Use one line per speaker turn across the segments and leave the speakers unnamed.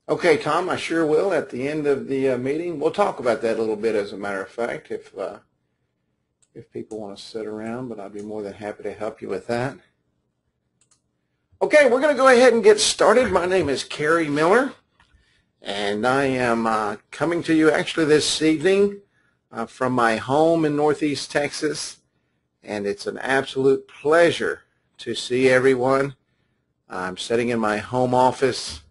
Okay, Tom, I sure will at the end of the meeting. We'll talk about that a little bit, as a matter of fact, if people want to sit around, but I'd be more than happy to help you with that. Okay, we're going to go ahead and get started. My name is Kerry Miller, and I am coming to you actually this evening from my home in Northeast Texas, and it's an absolute pleasure to see everyone. I'm sitting in my home office,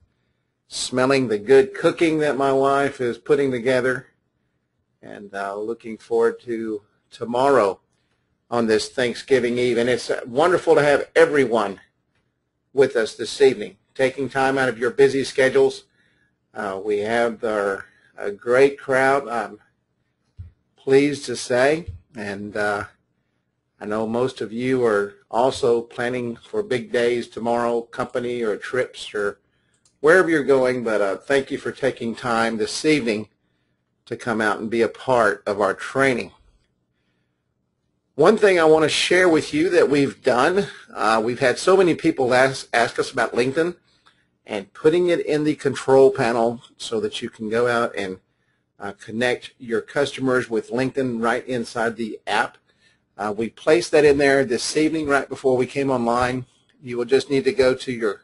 smelling the good cooking that my wife is putting together, and looking forward to tomorrow on this Thanksgiving Eve. And it's wonderful to have everyone with us this evening, taking time out of your busy schedules. We have a great crowd, I'm pleased to say, and I know most of you are also planning for big days tomorrow, company or trips or wherever you're going, but thank you for taking time this evening to come out and be a part of our training. One thing I want to share with you that we've done, we've had so many people ask us about LinkedIn and putting it in the control panel so that you can go out and connect your customers with LinkedIn right inside the app. We placed that in there this evening right before we came online. You will just need to go to your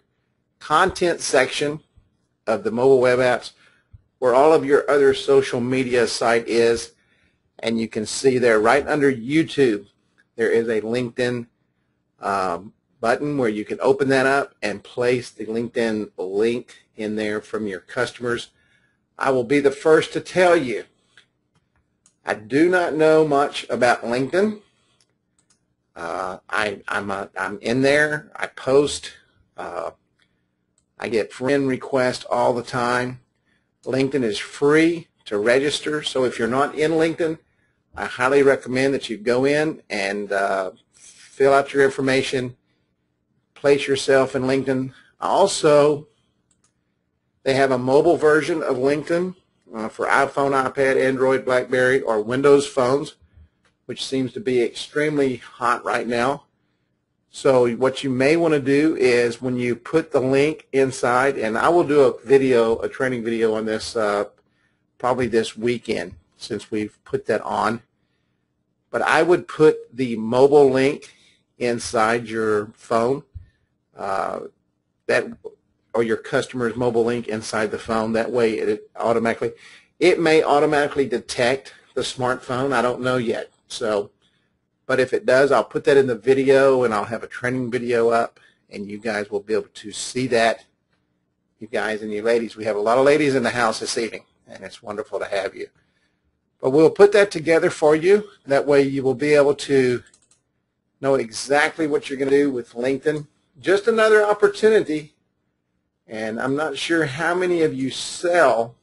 content section of the mobile web apps where all of your other social media site is, and you can see there right under YouTube there is a LinkedIn button where you can open that up and place the LinkedIn link in there from your customers. I will be the first to tell you, I do not know much about LinkedIn. I'm in there, I post, I get friend requests all the time. LinkedIn is free to register, so if you're not in LinkedIn, I highly recommend that you go in and fill out your information, place yourself in LinkedIn. Also, they have a mobile version of LinkedIn for iPhone, iPad, Android, BlackBerry, or Windows phones, which seems to be extremely hot right now. So what you may want to do is when you put the link inside, and I will do a training video on this probably this weekend since we've put that on. But I would put the mobile link inside your phone, or your customer's mobile link inside the phone. That way it may automatically detect the smartphone. I don't know yet. So. But if it does, I'll put that in the video, and I'll have a training video up, and you guys will be able to see that. You guys and you ladies, we have a lot of ladies in the house this evening, and it's wonderful to have you. But we'll put that together for you. That way you will be able to know exactly what you're going to do with LinkedIn. Just another opportunity, and I'm not sure how many of you sell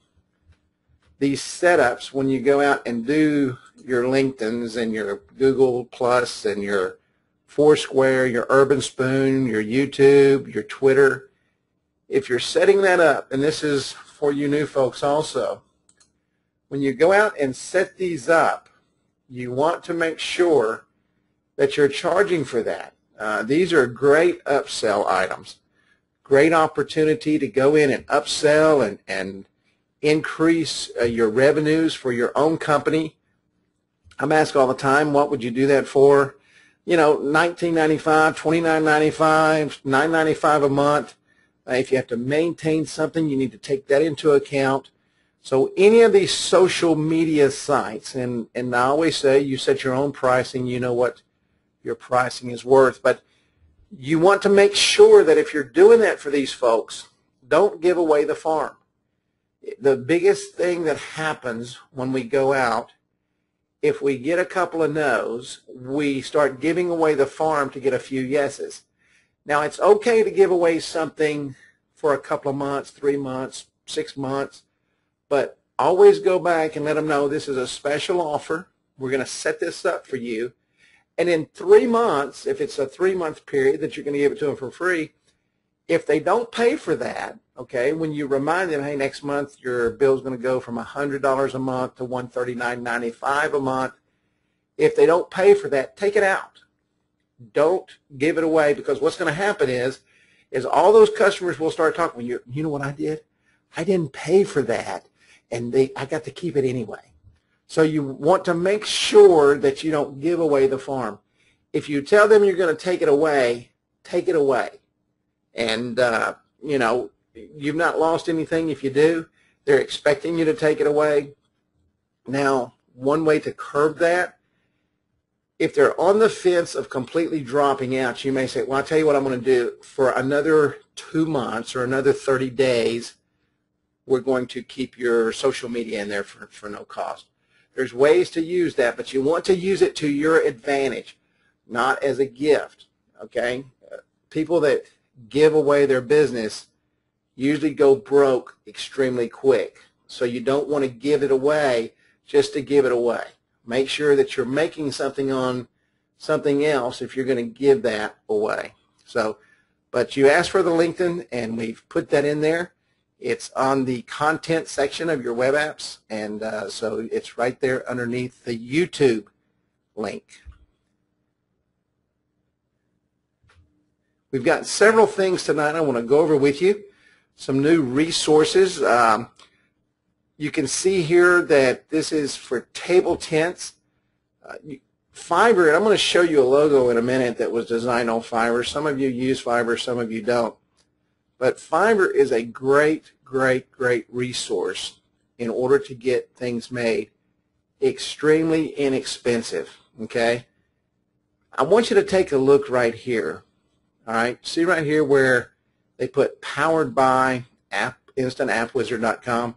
these setups when you go out and do your LinkedIn's and your Google Plus and your Foursquare, your Urban Spoon, your YouTube, your Twitter. If you're setting that up, and this is for you new folks also, when you go out and set these up, you want to make sure that you're charging for that. These are great upsell items. Great opportunity to go in and upsell and increase your revenues for your own company. I'm asked all the time, what would you do that for? You know, $19.95, $29.95, $9.95 a month. If you have to maintain something, you need to take that into account. So any of these social media sites, and I always say you set your own pricing, you know what your pricing is worth, but you want to make sure that if you're doing that for these folks, don't give away the farm. The biggest thing that happens when we go out, if we get a couple of no's, we start giving away the farm to get a few yeses. Now, it's okay to give away something for a couple of months, 3 months, 6 months, but always go back and let them know this is a special offer. We're going to set this up for you. And in 3 months, if it's a 3-month period that you're going to give it to them for free, if they don't pay for that, okay, when you remind them, hey, next month your bill's going to go from $100 a month to $139.95 a month, if they don't pay for that, take it out. Don't give it away, because what's going to happen is all those customers will start talking. You know what I did? I didn't pay for that, and I got to keep it anyway. So you want to make sure that you don't give away the farm. If you tell them you're going to take it away, take it away. And, you know, you've not lost anything if you do. They're expecting you to take it away. Now, one way to curb that, if they're on the fence of completely dropping out, you may say, well, I'll tell you what I'm going to do. For another 2 months or another 30 days, we're going to keep your social media in there for no cost. There's ways to use that, but you want to use it to your advantage, not as a gift, okay? People that give away their business usually go broke extremely quick. So you don't want to give it away just to give it away. Make sure that you're making something on something else if you're going to give that away. So, but you asked for the LinkedIn, and we've put that in there. It's on the content section of your web apps, and so it's right there underneath the YouTube link. We've got several things tonight I want to go over with you. Some new resources. You can see here that this is for table tents. Fiverr, and I'm going to show you a logo in a minute that was designed on Fiverr. Some of you use Fiverr, some of you don't. But Fiverr is a great, great, great resource in order to get things made extremely inexpensive, okay? I want you to take a look right here, all right? See right here where they put powered by instantappwizard.com.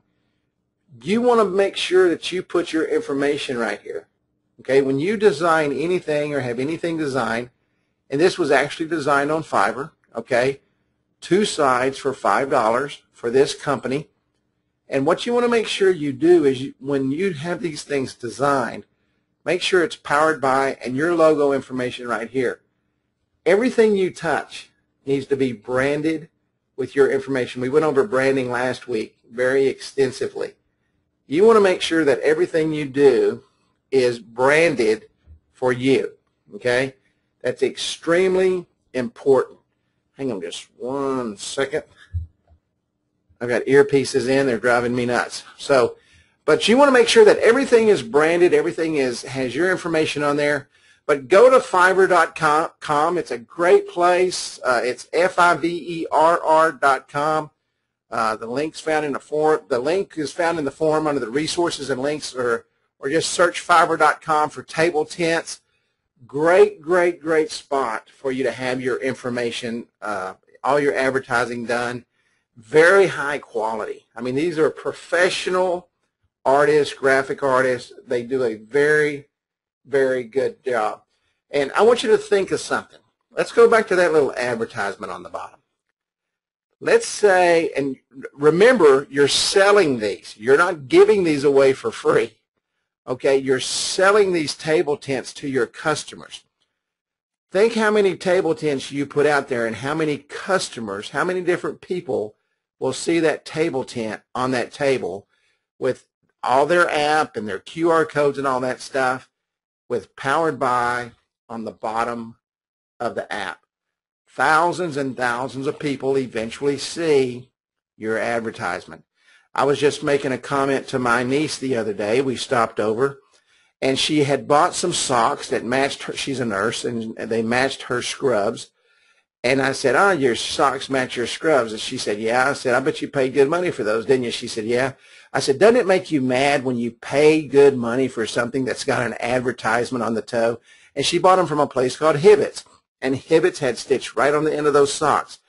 You want to make sure that you put your information right here, okay? When you design anything or have anything designed, and this was actually designed on Fiverr, okay? 2 sides for $5 for this company. And what you want to make sure you do is when you have these things designed, make sure it's powered by and your logo information right here. Everything you touch needs to be branded with your information. We went over branding last week very extensively. You want to make sure that everything you do is branded for you, okay? That's extremely important. Hang on just 1 second. I've got earpieces in. They're driving me nuts. So, but you want to make sure that everything is branded, everything has your information on there. But go to Fiverr.com. It's a great place. It's Fiverr.com. The link's found in the forum. The link is found in the forum under the resources and links, or just search Fiverr.com for table tents. Great, great, great spot for you to have your information, all your advertising done. Very high quality. I mean, these are professional artists, graphic artists. They do a very, very good job. And I want you to think of something. Let's go back to that little advertisement on the bottom. Let's say, and remember, you're selling these. You're not giving these away for free. Okay, you're selling these table tents to your customers. Think how many table tents you put out there and how many customers, how many different people will see that table tent on that table with all their app and their QR codes and all that stuff with powered by on the bottom of the app. Thousands and thousands of people eventually see your advertisement. I was just making a comment to my niece the other day. We stopped over, and she had bought some socks that matched her. She's a nurse, and they matched her scrubs. And I said, oh, your socks match your scrubs. And she said, yeah. I said, I bet you paid good money for those, didn't you? She said, yeah. I said, doesn't it make you mad when you pay good money for something that's got an advertisement on the toe? And she bought them from a place called Hibbett's, and Hibbett's had stitched right on the end of those socks.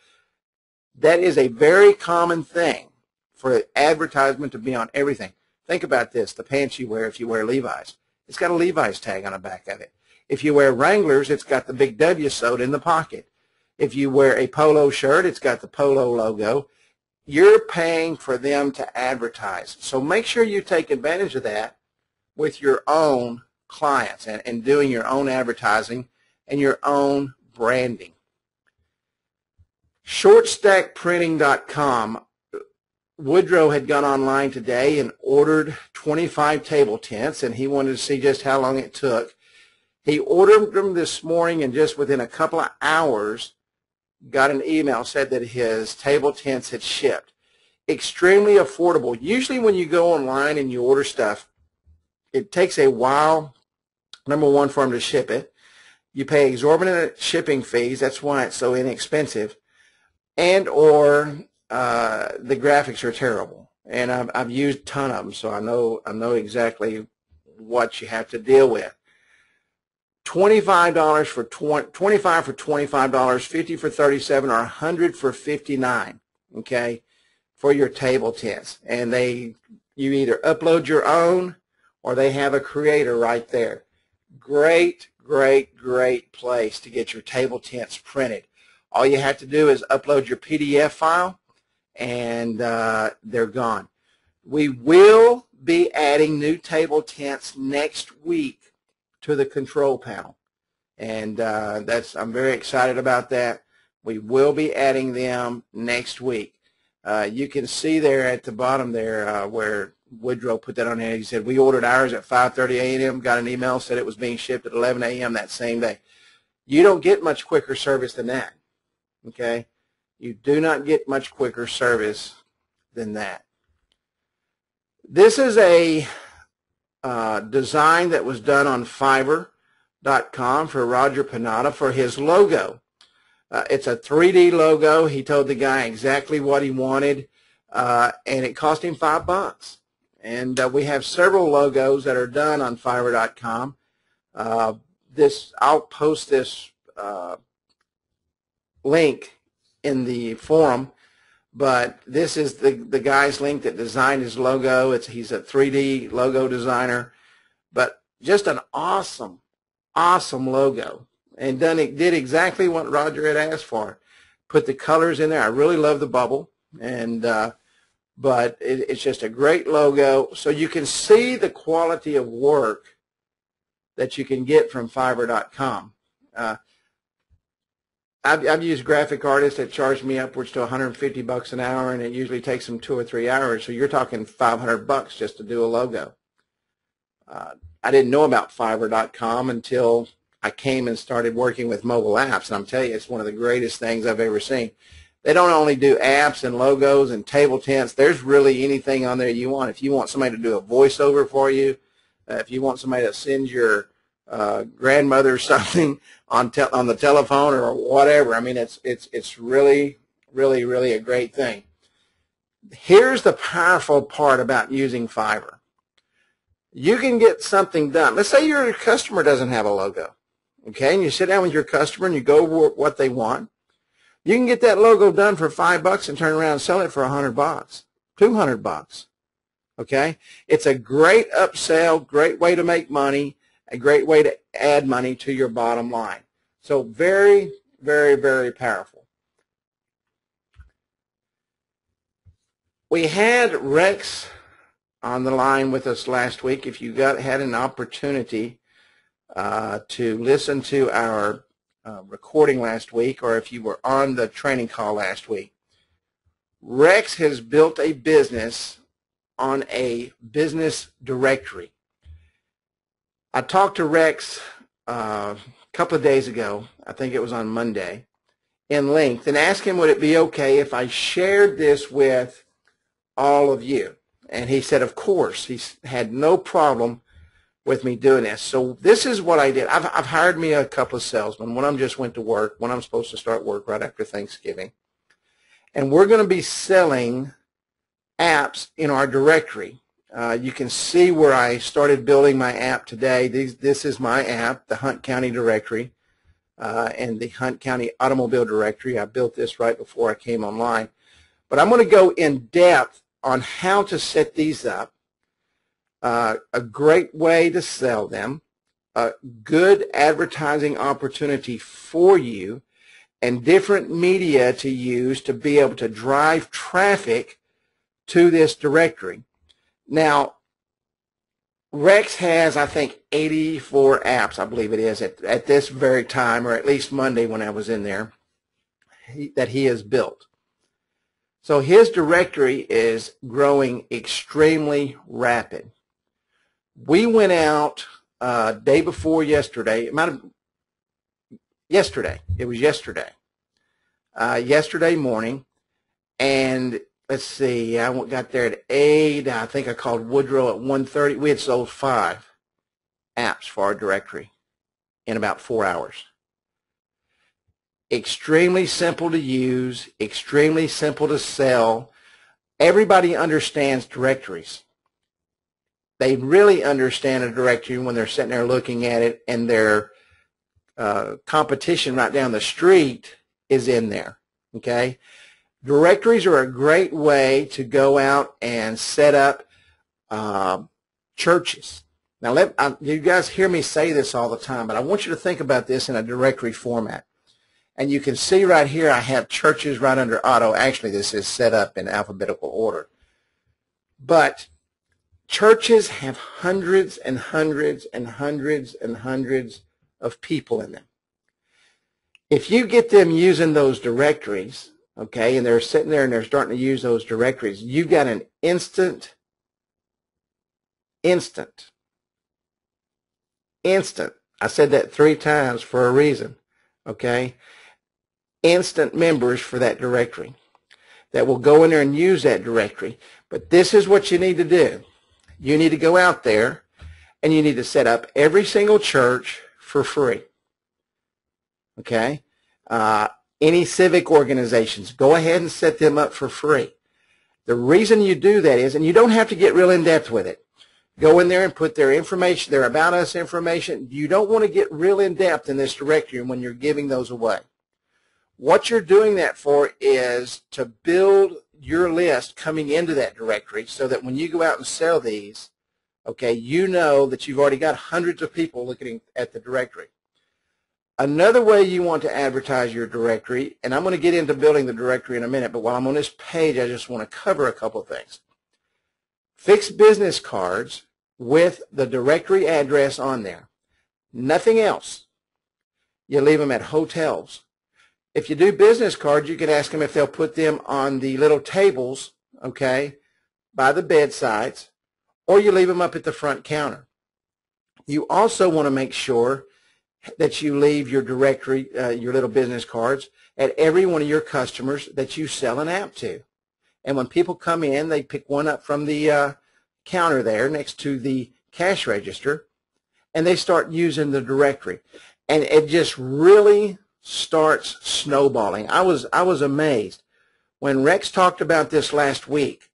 That is a very common thing for advertisement to be on everything. Think about this, the pants you wear if you wear Levi's. It's got a Levi's tag on the back of it. If you wear Wranglers, it's got the big W sewed in the pocket. If you wear a polo shirt, it's got the polo logo. You're paying for them to advertise. So make sure you take advantage of that with your own clients and doing your own advertising and your own branding. Shortstackprinting.com. Woodrow had gone online today and ordered 25 table tents, and he wanted to see just how long it took. He ordered them this morning, and just within a couple of hours got an email, said that his table tents had shipped. extremely affordable. Usually when you go online and you order stuff, it takes a while, number one, for them to ship it. You pay exorbitant shipping fees. That's why it's so inexpensive. And or the graphics are terrible. And I've used a ton of them, so I know exactly what you have to deal with. $25 for $25 for $25, 50 for $37, or 100 for $59. Okay, for your table tents. And you either upload your own or they have a creator right there. Great, great, great place to get your table tents printed. All you have to do is upload your PDF file, and they're gone. We will be adding new table tents next week to the control panel, and I'm very excited about that. We will be adding them next week. You can see there at the bottom there where Woodrow put that on there. He said we ordered ours at 5:30 a.m., got an email, said it was being shipped at 11 a.m. that same day. You don't get much quicker service than that. Okay, you do not get much quicker service than that. This is a design that was done on Fiverr.com for Roger Panada for his logo. It's a 3D logo. He told the guy exactly what he wanted, and it cost him $5. And we have several logos that are done on Fiverr.com. I'll post this link in the forum, but this is the guy's link that designed his logo. He's a 3D logo designer, but just an awesome logo, and did exactly what Roger had asked for. Put the colors in there. I really love the bubble, and but it's just a great logo, so you can see the quality of work that you can get from Fiverr.com. I've used graphic artists that charge me upwards to $150 an hour, and it usually takes them 2 or 3 hours. So you're talking $500 just to do a logo. I didn't know about Fiverr.com until I came and started working with mobile apps, and I'm telling you, it's one of the greatest things I've ever seen. They don't only do apps and logos and table tents. There's really anything on there you want. If you want somebody to do a voiceover for you, if you want somebody to send your grandmother something on the telephone or whatever, I mean, it's really, really, really a great thing. Here's the powerful part about using Fiverr. You can get something done. Let's say your customer doesn't have a logo, okay, and you sit down with your customer and you go over what they want. You can get that logo done for $5 and turn around and sell it for $100, $200. Okay, it's a great upsell, great way to make money, a great way to add money to your bottom line. So very, very, very powerful. We had Rex on the line with us last week. If you had an opportunity to listen to our recording last week, or if you were on the training call last week, Rex has built a business on a business directory. I talked to Rex a couple of days ago, I think it was on Monday, in length, and asked him would it be okay if I shared this with all of you. And he said, of course. He had no problem with me doing this. So this is what I did. I've hired me a couple of salesmen. One of them just went to work. One of them supposed to start work right after Thanksgiving. And we're going to be selling apps in our directory. You can see where I started building my app today. This is my app, the Hunt County directory, and the Hunt County automobile directory. I built this right before I came online. But I'm going to go in depth on how to set these up, a great way to sell them, a good advertising opportunity for you, and different media to use to be able to drive traffic to this directory. Now, Rex has, I think, 84 apps, I believe it is, at this very time, or at least Monday when I was in there, that he has built. So his directory is growing extremely rapid. We went out day before yesterday. It might have yesterday. It was yesterday. Yesterday morning, and let's see, I got there at 8. I think I called Woodrow at 1:30. We had sold 5 apps for our directory in about 4 hours. Extremely simple to use, extremely simple to sell. Everybody understands directories. They really understand a directory when they're sitting there looking at it, and their competition right down the street is in there. Okay? Directories are a great way to go out and set up churches. Now, you guys hear me say this all the time, but I want you to think about this in a directory format. And you can see right here I have churches right under auto. Actually, this is set up in alphabetical order. But churches have hundreds and hundreds and hundreds and hundreds of people in them. If you get them using those directories, okay, and they're sitting there and they're starting to use those directories, you've got an instant, I said that 3 times for a reason, okay, instant members for that directory that will go in there and use that directory. But this is what you need to do. You need to go out there and you need to set up every single church for free, okay? Any civic organizations, go ahead and set them up for free. The reason you do that is, and you don't have to get real in-depth with it, go in there and put their information, their About Us information. You don't want to get real in-depth in this directory when you're giving those away. What you're doing that for is to build your list coming into that directory so that when you go out and sell these, okay, you know that you've already got hundreds of people looking at the directory. Another way you want to advertise your directory, and I'm going to get into building the directory in a minute, but while I'm on this page, I just want to cover a couple of things. Fix business cards with the directory address on there. Nothing else. You leave them at hotels. If you do business cards, you can ask them if they'll put them on the little tables, okay, by the bedsides, or you leave them up at the front counter. You also want to make sure that you leave your directory, your little business cards, at every one of your customers that you sell an app to. And when people come in, they pick one up from the counter there next to the cash register, and they start using the directory. And it just really starts snowballing. I was amazed. When Rex talked about this last week,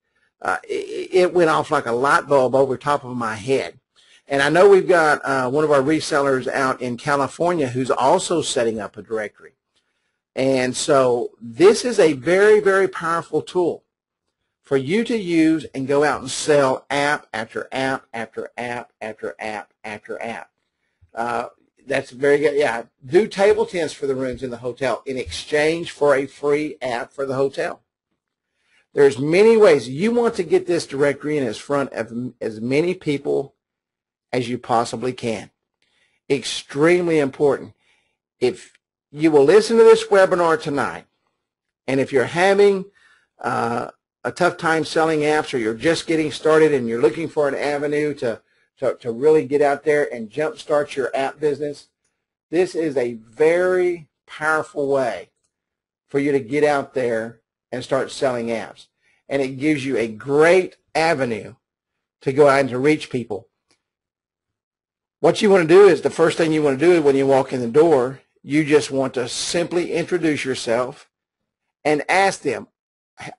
it went off like a light bulb over top of my head. And I know we've got one of our resellers out in California who's also setting up a directory. And so this is a very, very powerful tool for you to use and go out and sell app after app after app after app after app. That's very good. Yeah, do table tents for the rooms in the hotel in exchange for a free app for the hotel. There's many ways. You want to get this directory in front of as many people as you possibly can. Extremely important. If you will listen to this webinar tonight, and if you're having a tough time selling apps, or you're just getting started and you're looking for an avenue to really get out there and jumpstart your app business, this is a very powerful way for you to get out there and start selling apps. And it gives you a great avenue to go out and to reach people. What you want to do is, the first thing you want to do is when you walk in the door, you just want to simply introduce yourself and ask them,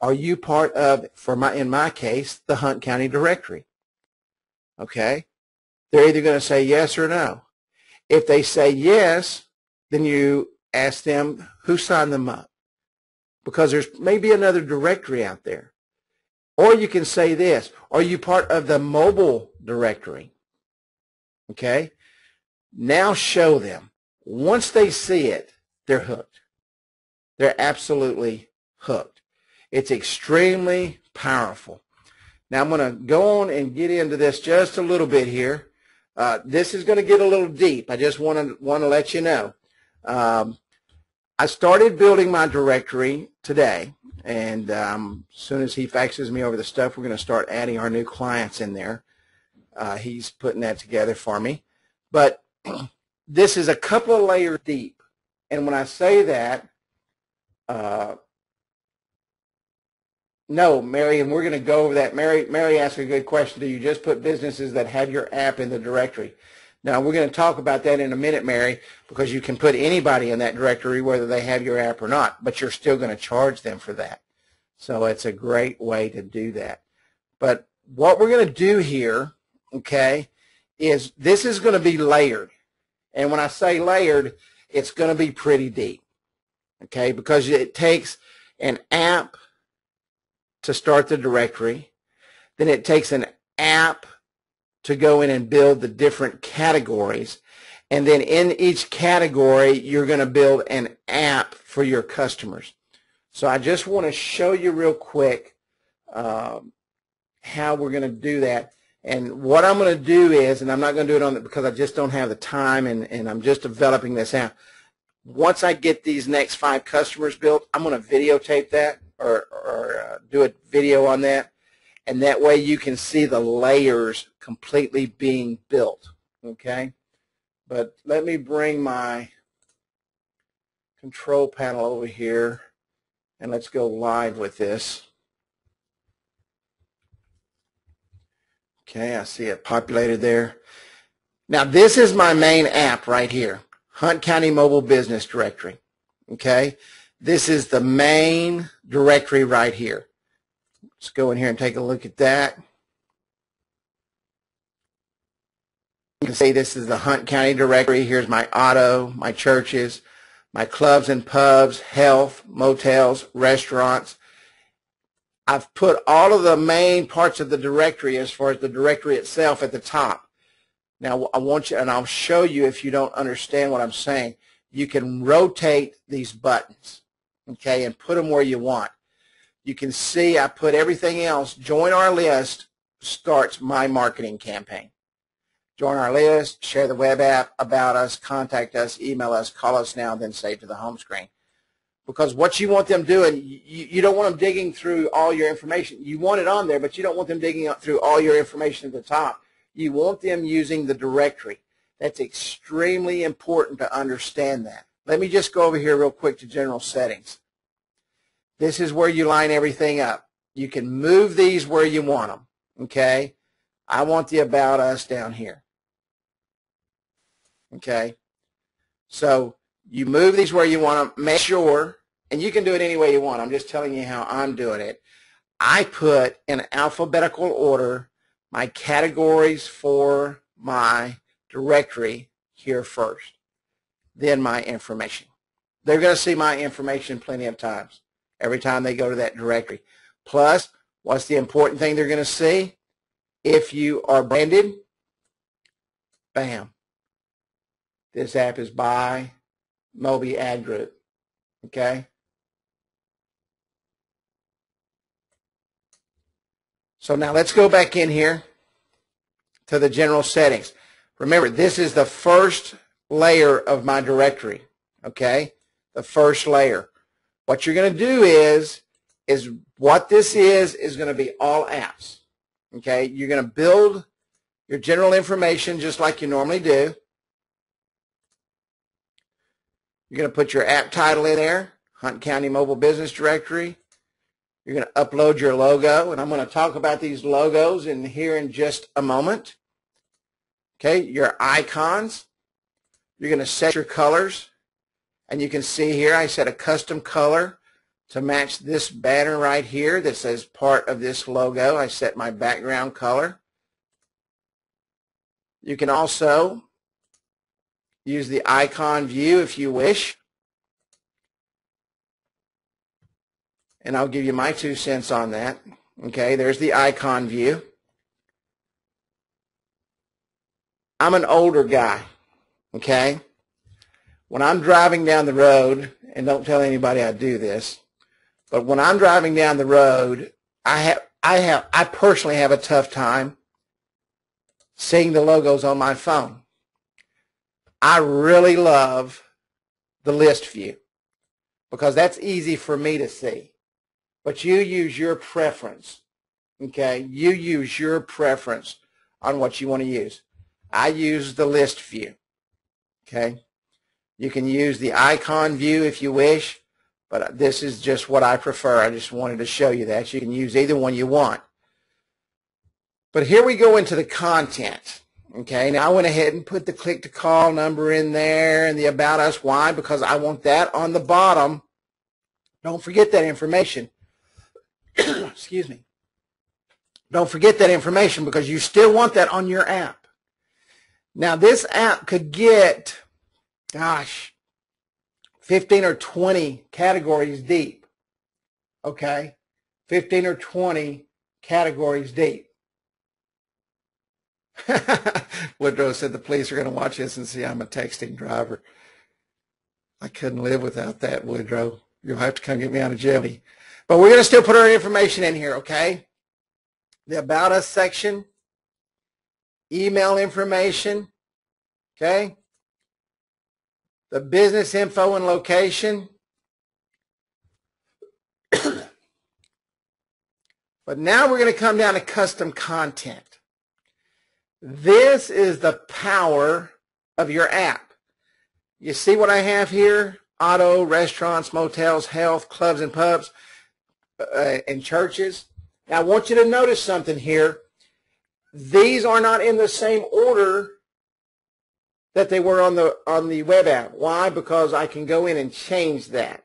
are you part of, in my case, the Hunt County directory? Okay? They're either going to say yes or no. If they say yes, then you ask them who signed them up, because there's maybe another directory out there. Or you can say this, are you part of the mobile directory? Okay? Now show them. Once they see it, they're hooked. They're absolutely hooked. It's extremely powerful. Now I'm going to go on and get into this just a little bit here. This is going to get a little deep. I just want to let you know. I started building my directory today, and as soon as he faxes me over the stuff, we're going to start adding our new clients in there. He's putting that together for me. But this is a couple of layers deep. And when I say that, No, Mary, and we're going to go over that. Mary asked a good question. Do you just put businesses that have your app in the directory? Now, we're going to talk about that in a minute, Mary, because you can put anybody in that directory whether they have your app or not, but you're still going to charge them for that. So it's a great way to do that. But what we're going to do here, okay, is this is going to be layered. And when I say layered, it's going to be pretty deep, okay, because it takes an app to start the directory. Then it takes an app to go in and build the different categories. And then in each category, you're going to build an app for your customers. So I just want to show you real quick how we're going to do that. And what I'm going to do is, and I'm not going to do it on it because I just don't have the time and I'm just developing this out. Once I get these next 5 customers built, I'm going to videotape that or do a video on that, and that way you can see the layers completely being built, okay? But let me bring my control panel over here, and let's go live with this. Okay, I see it populated there. Now, this is my main app right here, Hunt County Mobile Business Directory, okay? This is the main directory right here. Let's go in here and take a look at that. You can see this is the Hunt County directory. Here's my auto, my churches, my clubs and pubs, health, motels, restaurants. I've put all of the main parts of the directory as far as the directory itself at the top. Now I want you, and I'll show you if you don't understand what I'm saying, you can rotate these buttons, okay, and put them where you want. You can see I put everything else. Join our list starts my marketing campaign. Join our list, share the web app, about us, contact us, email us, call us now, then save to the home screen. Because what you want them doing, you don't want them digging through all your information. You want it on there, but you don't want them digging through all your information at the top. You want them using the directory. That's extremely important to understand that. Let me just go over here real quick to general settings. This is where you line everything up. You can move these where you want them, okay? I want the about us down here, okay? So you move these where you want them. Make sure, and you can do it any way you want. I'm just telling you how I'm doing it. I put in alphabetical order my categories for my directory here first, then my information. They're going to see my information plenty of times every time they go to that directory. Plus, what's the important thing they're going to see? If you are branded, bam, this app is by Moby Ad Group, okay? So now let's go back in here to the general settings. Remember, this is the first layer of my directory, okay? The first layer. What you're going to do is what this is going to be all apps, okay? You're going to build your general information just like you normally do. You're going to put your app title in there, Hunt County Mobile Business Directory. You're going to upload your logo, and I'm going to talk about these logos in here in just a moment. Okay, your icons. You're going to set your colors, and you can see here I set a custom color to match this banner right here that says part of this logo. I set my background color. You can also use the icon view if you wish. And I'll give you my 2 cents on that. Okay, there's the icon view. I'm an older guy, okay? When I'm driving down the road, and don't tell anybody I do this, but when I'm driving down the road, I personally have a tough time seeing the logos on my phone. I really love the list view because that's easy for me to see. But you use your preference, okay? You use your preference on what you want to use. I use the list view, okay? You can use the icon view if you wish, but this is just what I prefer. I just wanted to show you that. You can use either one you want. But here we go into the content. Okay, now I went ahead and put the click to call number in there and the about us. Why? Because I want that on the bottom. Don't forget that information. Excuse me. Don't forget that information because you still want that on your app. Now this app could get, gosh, 15 or 20 categories deep. Okay, 15 or 20 categories deep. Woodrow said the police are going to watch this and see I'm a texting driver. I couldn't live without that, Woodrow. You'll have to come get me out of jail. But we're going to still put our information in here, okay? The About Us section, email information, okay? The business info and location. But now we're going to come down to custom content. This is the power of your app. You see what I have here? Auto, restaurants, motels, health, clubs and pubs, and churches. Now I want you to notice something here. These are not in the same order that they were on the web app. Why? Because I can go in and change that.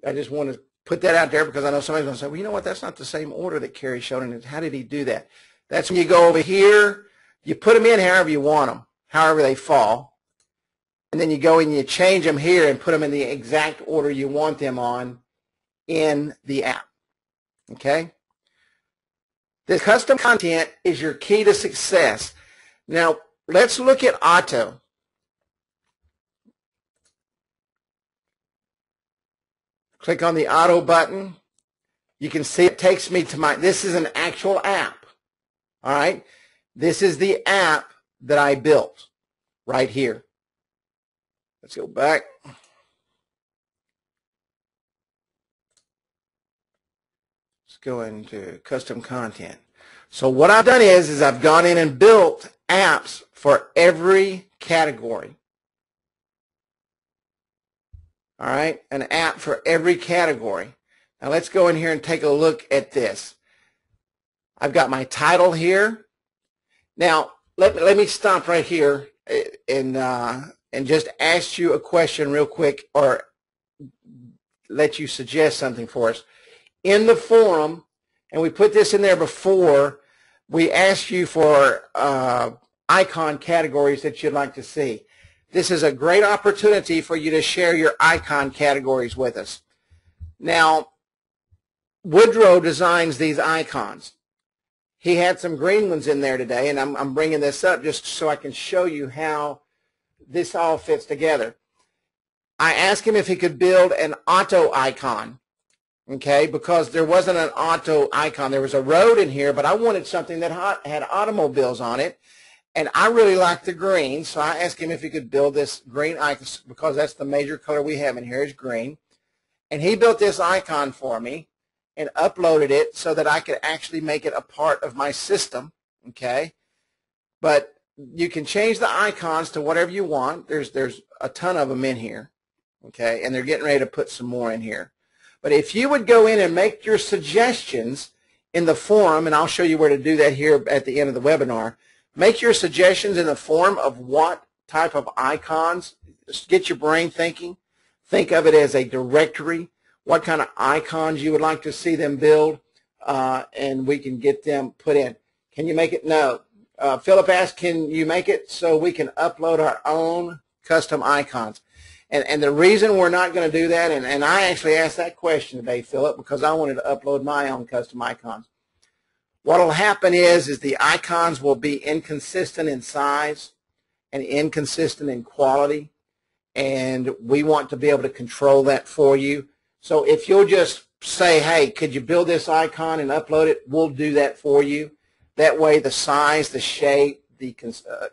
I just want to put that out there because I know somebody's going to say, well, you know what? That's not the same order that Kerry showed. And how did he do that? That's when you go over here, you put them in however you want them, however they fall, and then you go and you change them here and put them in the exact order you want them on in the app, okay? This custom content is your key to success. Now, let's look at auto. Click on the auto button. You can see it takes me to this is an actual app. All right, this is the app that I built right here. Let's go back. Let's go into custom content. So what I've done is I've gone in and built apps for every category. All right, an app for every category. Now let's go in here and take a look at this. I've got my title here. Now, let me stop right here and just ask you a question real quick or let you suggest something for us. In the forum, and we put this in there before, we asked you for icon categories that you'd like to see. This is a great opportunity for you to share your icon categories with us. Now, Woodrow designs these icons. He had some green ones in there today, and I'm bringing this up just so I can show you how this all fits together. I asked him if he could build an auto icon, okay, because there wasn't an auto icon. There was a road in here, but I wanted something that had automobiles on it, and I really liked the green, so I asked him if he could build this green icon because that's the major color we have in here is green, and he built this icon for me and uploaded it so that I could actually make it a part of my system, okay? But you can change the icons to whatever you want. There's a ton of them in here, okay? And they're getting ready to put some more in here. But if you would go in and make your suggestions in the forum, and I'll show you where to do that here at the end of the webinar, make your suggestions in the form of what type of icons. Just get your brain thinking. Think of it as a directory. What kind of icons you would like to see them build, and we can get them put in. Can you make it? No. Philip asked, can you make it so we can upload our own custom icons? And the reason we're not going to do that, and I actually asked that question today, Philip, because I wanted to upload my own custom icons. What will happen is the icons will be inconsistent in size and inconsistent in quality, and we want to be able to control that for you. So if you'll just say, hey, could you build this icon and upload it, we'll do that for you. That way the size, the shape,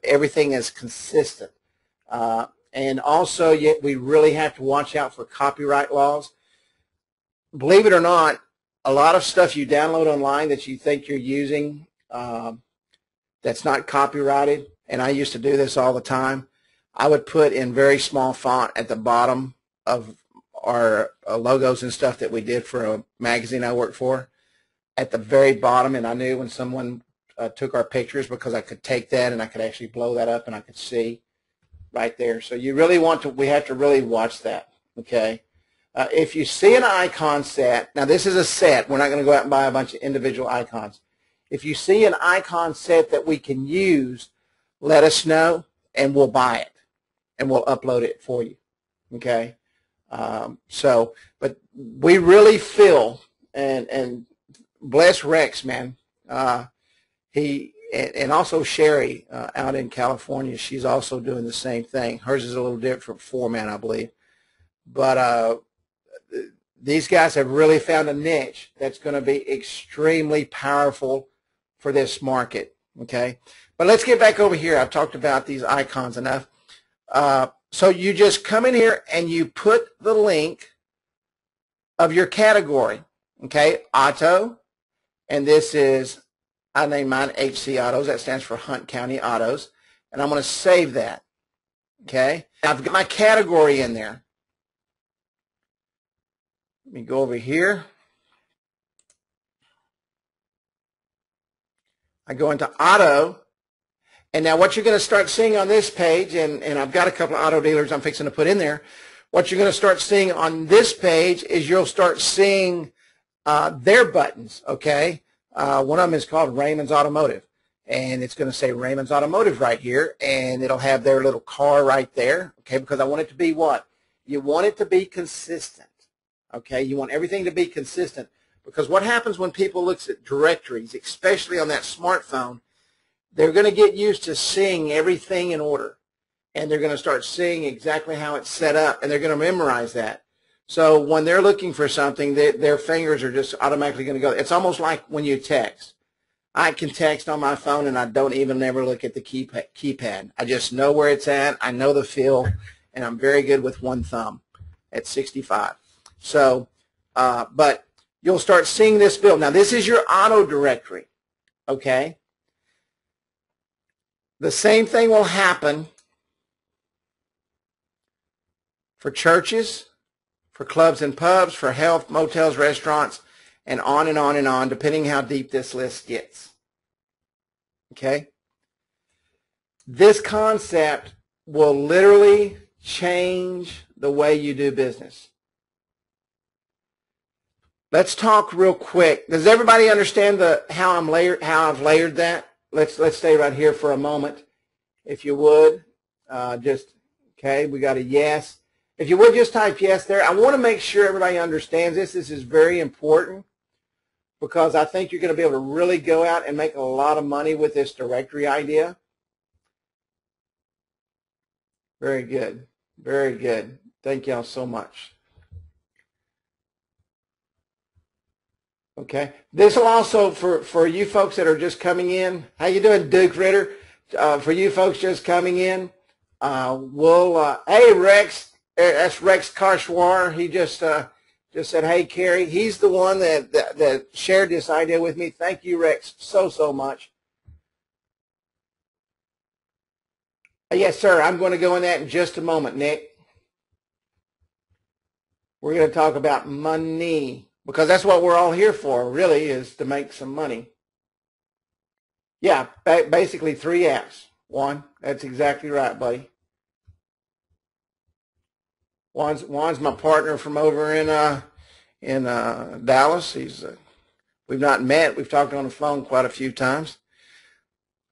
everything is consistent. And also we really have to watch out for copyright laws. Believe it or not, a lot of stuff you download online that you think you're using that's not copyrighted, and I used to do this all the time, I would put in very small font at the bottom of our logos and stuff that we did for a magazine I worked for at the very bottom, and I knew when someone took our pictures because I could take that and I could actually blow that up and I could see right there. So you really want to, we have to really watch that, okay? If you see an icon set, now this is a set. We're not going to go out and buy a bunch of individual icons. If you see an icon set that we can use, let us know and we'll buy it and we'll upload it for you, okay? But we really feel, and bless Rex, man. And also Sherry out in California, she's also doing the same thing. Hers is a little different format, I believe. But these guys have really found a niche that's going to be extremely powerful for this market, okay? But let's get back over here. I've talked about these icons enough. So you just come in here and you put the link of your category, okay? Auto, and this is, I named mine HC Autos. That stands for Hunt County Autos. And I'm going to save that, okay? I've got my category in there. Let me go over here. I go into Auto. And now what you're going to start seeing on this page, and I've got a couple of auto dealers I'm fixing to put in there, what you're going to start seeing on this page is you'll start seeing their buttons, okay? One of them is called Raymond's Automotive, and it's going to say Raymond's Automotive right here, and it'll have their little car right there, okay, because I want it to be what? You want it to be consistent, okay? You want everything to be consistent, because what happens when people look at directories, especially on that smartphone, they're going to get used to seeing everything in order, and they're going to start seeing exactly how it's set up, and they're going to memorize that. So when they're looking for something, their fingers are just automatically going to go. It's almost like when you text. I can text on my phone, and I don't even ever look at the keypad. I just know where it's at. I know the feel, and I'm very good with one thumb at 65. So, but you'll start seeing this build. Now, this is your auto directory, okay? The same thing will happen for churches, for clubs and pubs, for health, motels, restaurants, and on and on and on, depending how deep this list gets. Okay? This concept will literally change the way you do business. Let's talk real quick. Does everybody understand how I've layered that? Let's stay right here for a moment, if you would. Okay, we got a yes. If you would just type yes there. I want to make sure everybody understands this. This is very important because I think you're going to be able to really go out and make a lot of money with this directory idea. Very good. Very good. Thank y'all so much. Okay. This will also, for you folks that are just coming in, how you doing, Duke Ritter? For you folks just coming in, hey, Rex, that's Rex Karshwar. He just said, hey, Carrie. He's the one that shared this idea with me. Thank you, Rex, so much. Yes, sir. I'm going to go in that in just a moment, Nick. We're going to talk about money. Because that's what we're all here for, really, is to make some money. Yeah, basically 3 apps. Juan, that's exactly right, buddy. Juan's my partner from over in Dallas. We've not met. We've talked on the phone quite a few times.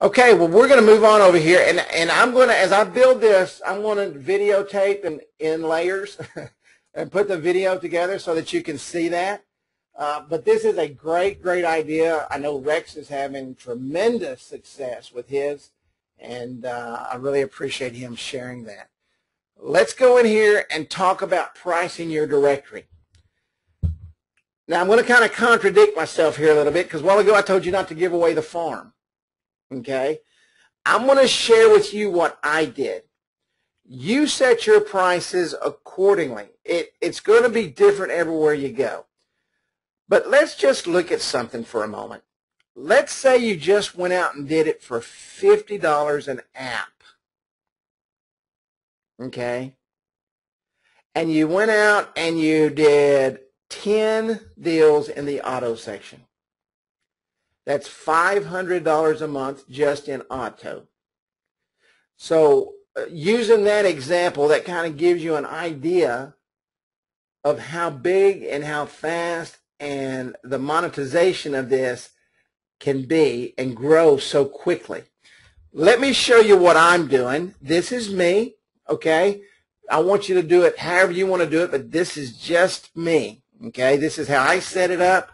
Okay, well, we're going to move on over here, and I'm going to, as I build this, I'm going to videotape in layers. And put the video together so that you can see that. But this is a great idea. I know Rex is having tremendous success with his, and I really appreciate him sharing that. Let's go in here and talk about pricing your directory. Now, I'm going to kind of contradict myself here a little bit because a while ago I told you not to give away the farm. Okay? I'm going to share with you what I did. You set your prices accordingly. It's going to be different everywhere you go. But let's just look at something for a moment. Let's say you just went out and did it for $50 an app. Okay? and you went out and you did 10 deals in the auto section. That's $500 a month just in auto. So using that example, that kind of gives you an idea of how big and how fast and the monetization of this can be and grow so quickly. Let me show you what I'm doing. This is me, okay? I want you to do it however you want to do it, but this is just me, okay? This is how I set it up,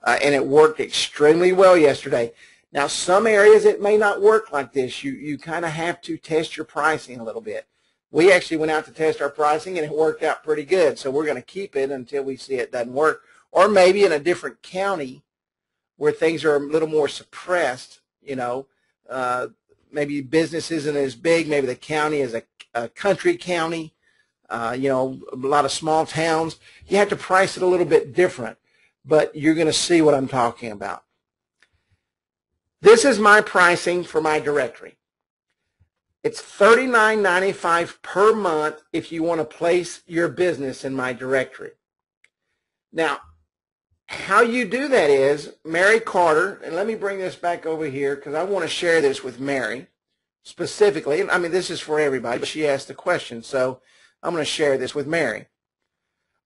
and it worked extremely well yesterday. Now, some areas it may not work like this. You kind of have to test your pricing a little bit. We actually went out to test our pricing, and it worked out pretty good, so we're going to keep it until we see it doesn't work, or maybe in a different county where things are a little more suppressed, you know, maybe business isn't as big, maybe the county is a country county, you know, a lot of small towns. You have to price it a little bit different, but you're going to see what I'm talking about. This is my pricing for my directory. It's $39.95 per month if you want to place your business in my directory. Now, how you do that is, Mary Carter, and let me bring this back over here because I want to share this with Mary specifically. I mean, this is for everybody, but she asked the question, so I'm going to share this with Mary.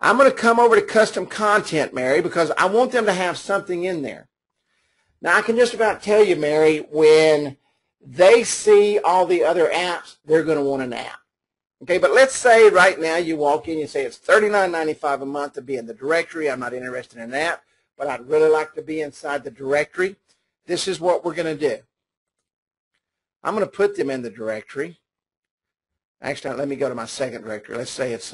I'm going to come over to custom content, Mary, because I want them to have something in there. Now, I can just about tell you, Mary, when they see all the other apps, they're going to want an app. Okay, but let's say right now you walk in and say it's $39.95 a month to be in the directory. I'm not interested in an app, but I'd really like to be inside the directory. This is what we're going to do. I'm going to put them in the directory. Actually, let me go to my second directory. Let's say it's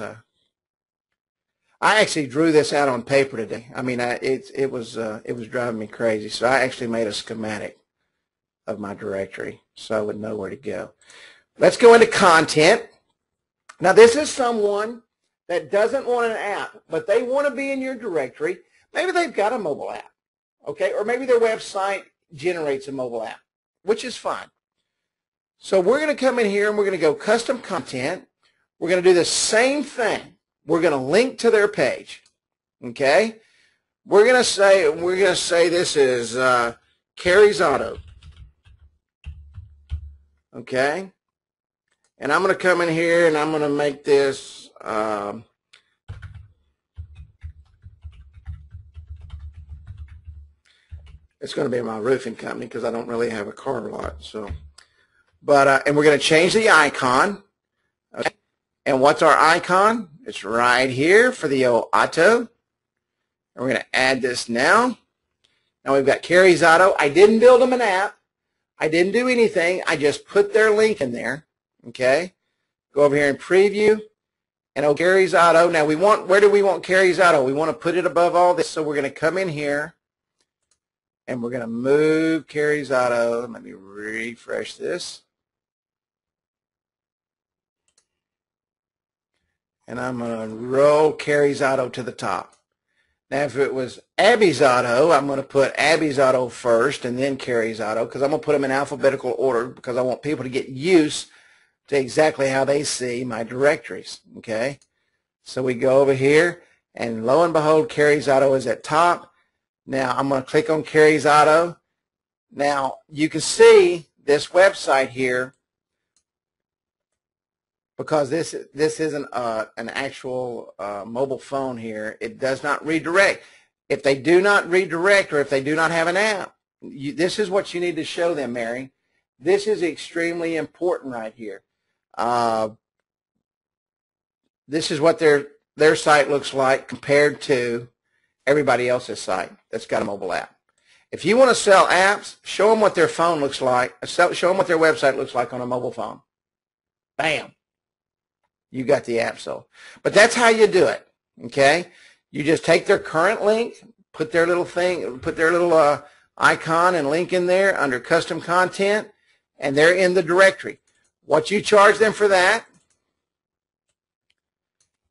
I actually drew this out on paper today. I mean, it was driving me crazy. So I actually made a schematic of my directory so I would know where to go. Let's go into content. Now, this is someone that doesn't want an app, but they want to be in your directory. Maybe they've got a mobile app, okay? Or maybe their website generates a mobile app, which is fine. So we're going to come in here and we're going to go custom content. We're going to do the same thing. We're going to link to their page, okay? We're going to say this is Carrie's Auto, okay? And I'm going to come in here and I'm going to make this it's going to be my roofing company because I don't really have a car lot. So, but and we're going to change the icon. Okay. And what's our icon? It's right here for the old auto. And we're going to add this now. Now we've got Carrie's Auto. I didn't build them an app. I didn't do anything. I just put their link in there. Okay. Go over here and preview. And oh, Carrie's Auto. Now where do we want Carrie's Auto? We want to put it above all this. So we're going to come in here and we're going to move Carrie's Auto. Let me refresh this. And I'm going to roll Carrie's Auto to the top. Now, if it was Abby's Auto, I'm going to put Abby's Auto first and then Carrie's Auto because I'm going to put them in alphabetical order because I want people to get used to exactly how they see my directories, okay? So we go over here, and lo and behold, Carrie's Auto is at top. Now, I'm going to click on Carrie's Auto. Now, you can see this website here because this isn't an actual mobile phone here. It does not redirect. If they do not redirect or if they do not have an app, this is what you need to show them, Mary. This is extremely important right here. This is what their site looks like compared to everybody else's site that's got a mobile app. If you want to sell apps, show them what their phone looks like. Show them what their website looks like on a mobile phone. Bam. You got the app sold. But that's how you do it, okay? You just take their current link, put their little thing, put their little icon and link in there under custom content, and they're in the directory. What you charge them for that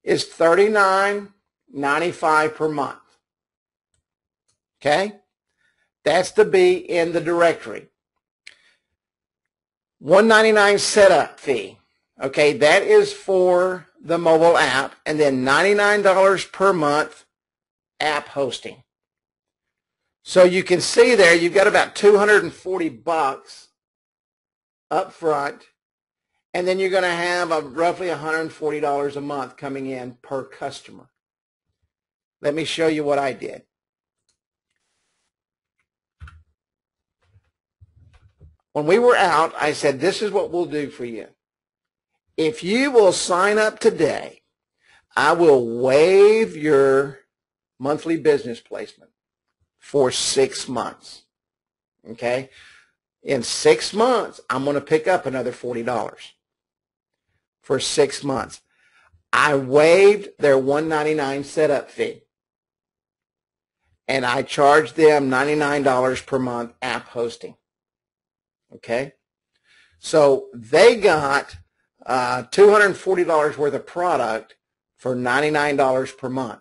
is $39.95 per month. Okay? That's to be in the directory. $199 setup fee. Okay, that is for the mobile app, and then $99 per month app hosting. So you can see there you've got about $240 up front, and then you're going to have roughly $140 a month coming in per customer. Let me show you what I did. When we were out, I said, this is what we'll do for you. If you will sign up today, I will waive your monthly business placement for 6 months. Okay? In 6 months, I'm going to pick up another $40 for 6 months. I waived their $199 setup fee, and I charged them $99 per month app hosting. Okay? So they got $240 worth of product for $99 per month.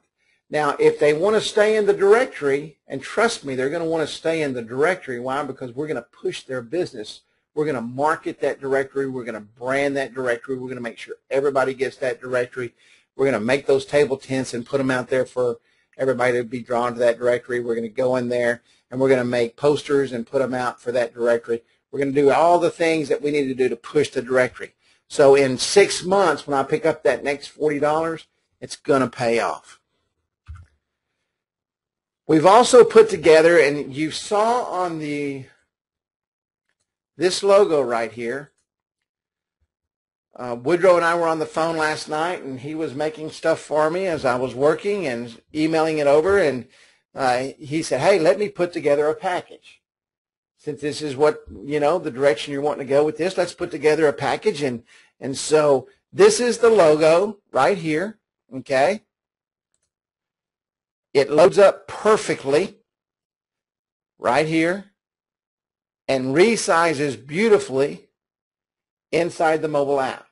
Now, if they want to stay in the directory, and trust me, they're going to want to stay in the directory. Why? Because we're going to push their business. We're going to market that directory. We're going to brand that directory. We're going to make sure everybody gets that directory. We're going to make those table tents and put them out there for everybody to be drawn to that directory. We're going to go in there, and we're going to make posters and put them out for that directory. We're going to do all the things that we need to do to push the directory. So in 6 months, when I pick up that next $40, it's going to pay off. We've also put together, and you saw on this logo right here, Woodrow and I were on the phone last night, and he was making stuff for me as I was working and emailing it over, and he said, hey, let me put together a package. Since this is what, the direction you're wanting to go with this, let's put together a package. And so this is the logo right here, okay? It loads up perfectly right here and resizes beautifully inside the mobile app.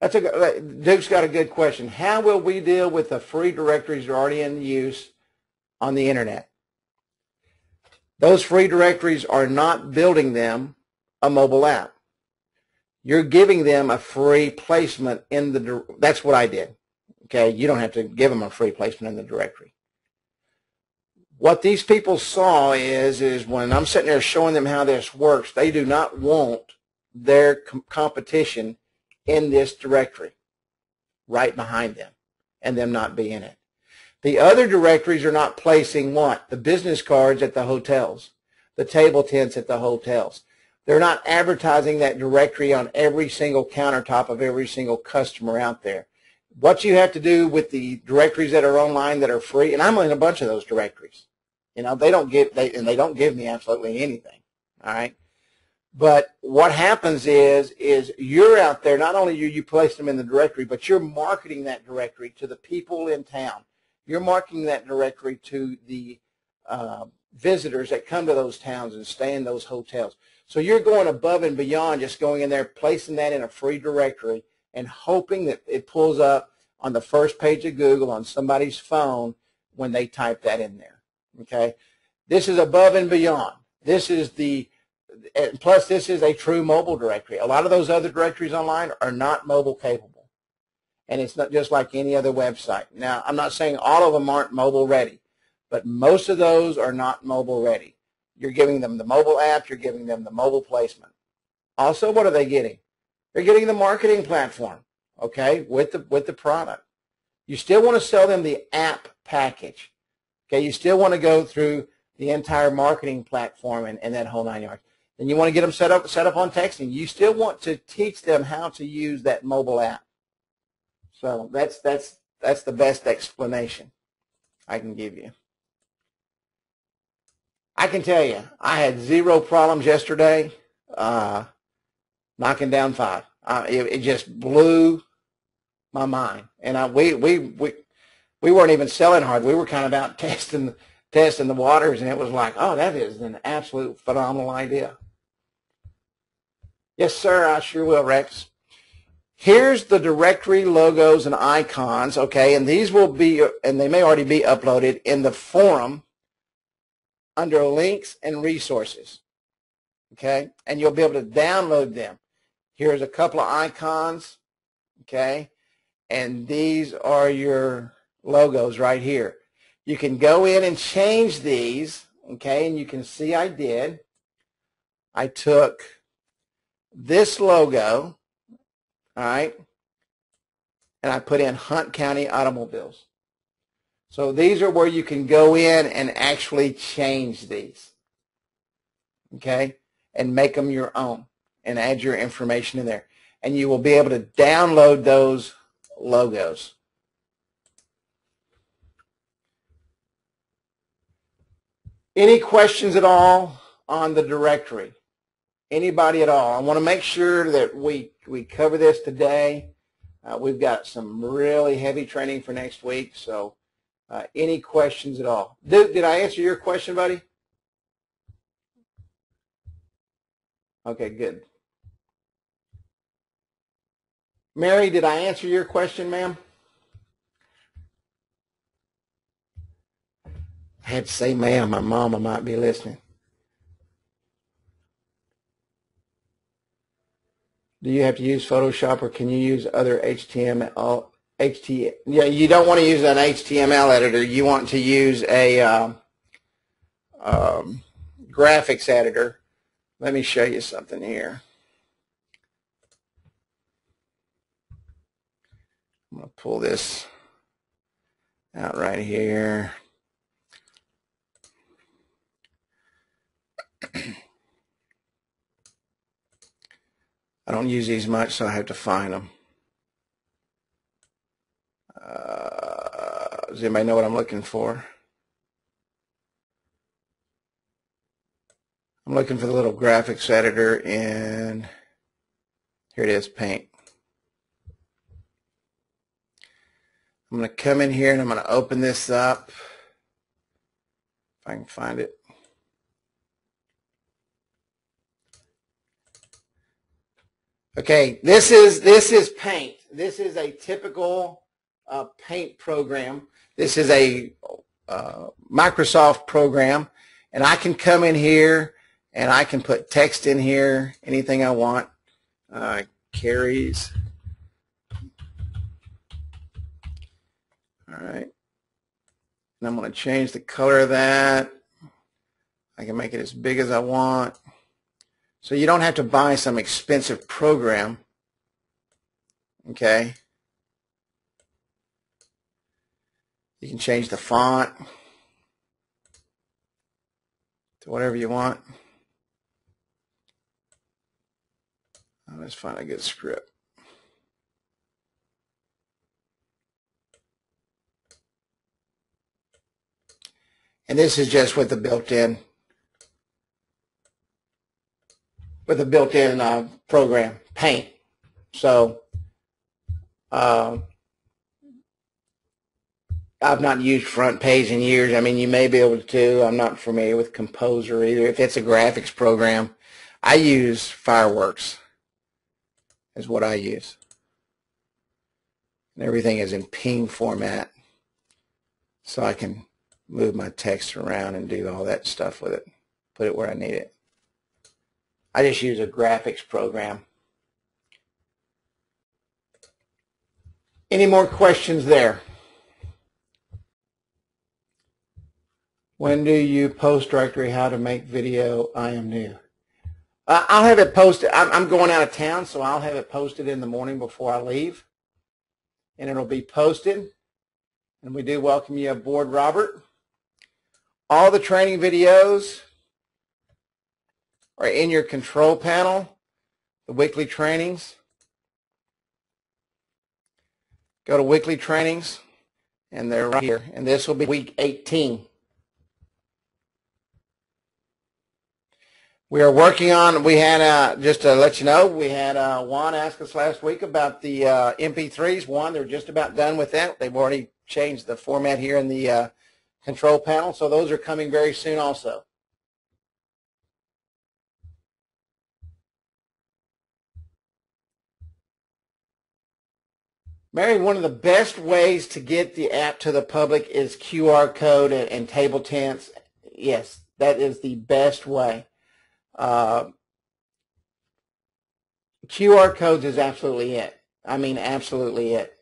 Duke's got a good question. How will we deal with the free directories that are already in use on the internet? Those free directories are not building them a mobile app. You're giving them a free placement in the, that's what I did. Okay, you don't have to give them a free placement in the directory. What these people saw is when I'm sitting there showing them how this works, they do not want their competition in this directory right behind them and them not be in it. The other directories are not placing what? The business cards at the hotels, the table tents at the hotels. They're not advertising that directory on every single countertop of every single customer out there. What you have to do with the directories that are online that are free, and I'm in a bunch of those directories. They don't give me absolutely anything. All right. But what happens is you're out there, not only you place them in the directory, but you're marketing that directory to the people in town. You're marketing that directory to the visitors that come to those towns and stay in those hotels. So you're going above and beyond just going in there, placing that in a free directory and hoping that it pulls up on the first page of Google on somebody's phone when they type that in there. Okay? This is above and beyond. This is plus this is a true mobile directory. A lot of those other directories online are not mobile capable. And it's not just like any other website. Now, I'm not saying all of them aren't mobile ready, but most of those are not mobile ready. You're giving them the mobile app, you're giving them the mobile placement. Also, what are they getting? They're getting the marketing platform, okay, with the product. You still want to sell them the app package. Okay, you still want to go through the entire marketing platform and that whole 9 yards. Then you want to get them set up on texting. You still want to teach them how to use that mobile app. So that's the best explanation I can give you. I can tell you, I had 0 problems yesterday knocking down 5. It just blew my mind. And we weren't even selling hard. We were kind of out testing the waters, and it was like, oh, that is an absolute phenomenal idea. Yes, sir, I sure will, Rex. Here's the directory logos and icons, okay, and these will be, and they may already be uploaded in the forum under links and resources, okay, and you'll be able to download them. Here's a couple of icons okay? And these are your logos right here. You can go in and change these, okay? And you can see I did. I took this logo, all right, and I put in Hunt County Automobiles. So these are where you can go in and actually change these, okay, and make them your own and add your information in there. And you will be able to download those logos. Any questions at all on the directory? Anybody at all? I want to make sure that we cover this today. We've got some really heavy training for next week, so any questions at all? Did I answer your question, buddy? Okay, good. Mary, did I answer your question, ma'am? I had to say ma'am. My mama might be listening. Do you have to use Photoshop, or can you use other HTML? Yeah, you don't want to use an HTML editor. You want to use a graphics editor. Let me show you something here. I'm going to pull this out right here. I don't use these much, so I have to find them. Does anybody know what I'm looking for? I'm looking for the little graphics editor in, here it is, Paint. I'm going to come in here and I'm going to open this up, if I can find it. Okay, this is Paint. This is a typical Paint program. This is a Microsoft program, and I can come in here and I can put text in here, anything I want. Carries. All right, and I'm going to change the color of that. I can make it as big as I want. So you don't have to buy some expensive program, okay? You can change the font to whatever you want. Let's find a good script. And this is just with the built-in program, Paint. So I've not used Front Page in years. I mean, you may be able to. I'm not familiar with Composer either. If it's a graphics program, I use Fireworks is what I use. And everything is in ping format, so I can move my text around and do all that stuff with it, put it where I need it. I just use a graphics program. Any more questions there? When do you post directory how to make video? I am new. I'll have it posted. I'm going out of town, so I'll have it posted in the morning before I leave. And it'll be posted. And we do welcome you aboard, Robert. All the training videos are in your control panel, the weekly trainings. Go to weekly trainings, and they're right here. And this will be week 18. We are working on, we had, just to let you know, we had Juan ask us last week about the MP3s. Juan, they're just about done with that. They've already changed the format here in the control panel, so those are coming very soon also. Mary, one of the best ways to get the app to the public is QR code and table tents. Yes, that is the best way. QR codes is absolutely it. I mean, absolutely it.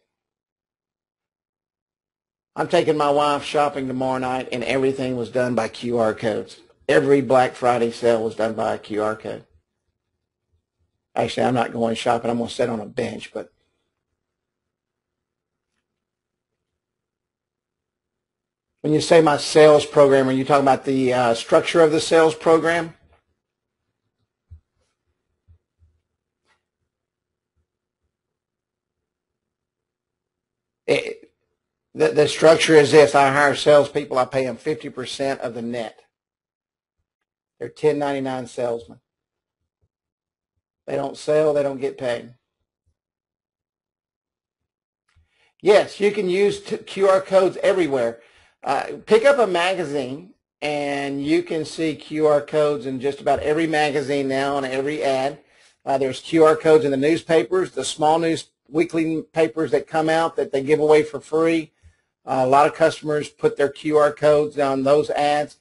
I'm taking my wife shopping tomorrow night, and everything was done by QR codes. Every Black Friday sale was done by a QR code. Actually, I'm not going shopping. I'm going to sit on a bench, but when you say my sales program, are you talking about the structure of the sales program? The structure is this. I hire salespeople. I pay them 50% of the net. They're 1099 salesmen. They don't sell. They don't get paid. Yes, you can use QR codes everywhere. Pick up a magazine, and you can see QR codes in just about every magazine now and every ad. There's QR codes in the newspapers, the small news weekly papers that come out that they give away for free. A lot of customers put their QR codes on those ads.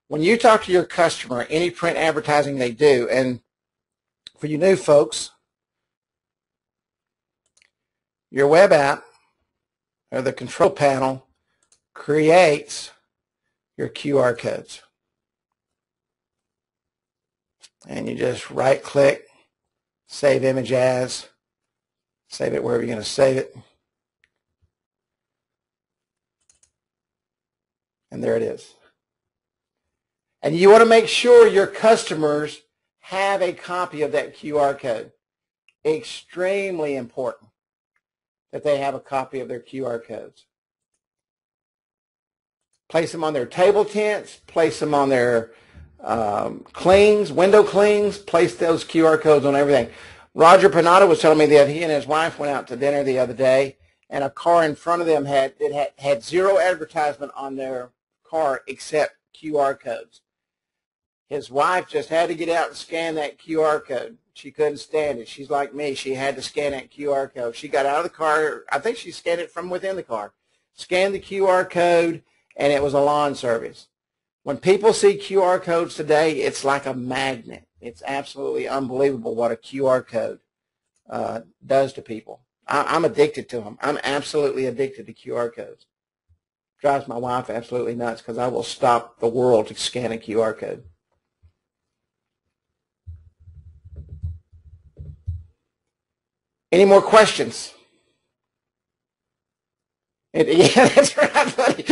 When you talk to your customer, any print advertising they do, and for you new folks, your web app or the control panel creates your QR codes. And you just right click, save image as, save it wherever you're going to save it. And there it is. And you want to make sure your customers have a copy of that QR code. Extremely important that they have a copy of their QR codes. Place them on their table tents, place them on their clings, window clings, place those QR codes on everything. Roger Panada was telling me that he and his wife went out to dinner the other day, and a car in front of them had zero advertisement on their car except QR codes. His wife just had to get out and scan that QR code. She couldn't stand it. She's like me. She had to scan that QR code. She got out of the car. I think she scanned it from within the car. Scanned the QR code, and it was a lawn service. When people see QR codes today, it's like a magnet. It's absolutely unbelievable what a QR code does to people. I'm addicted to them. I'm absolutely addicted to QR codes. Drives my wife absolutely nuts because I will stop the world to scan a QR code. Any more questions? Yeah, that's right, buddy.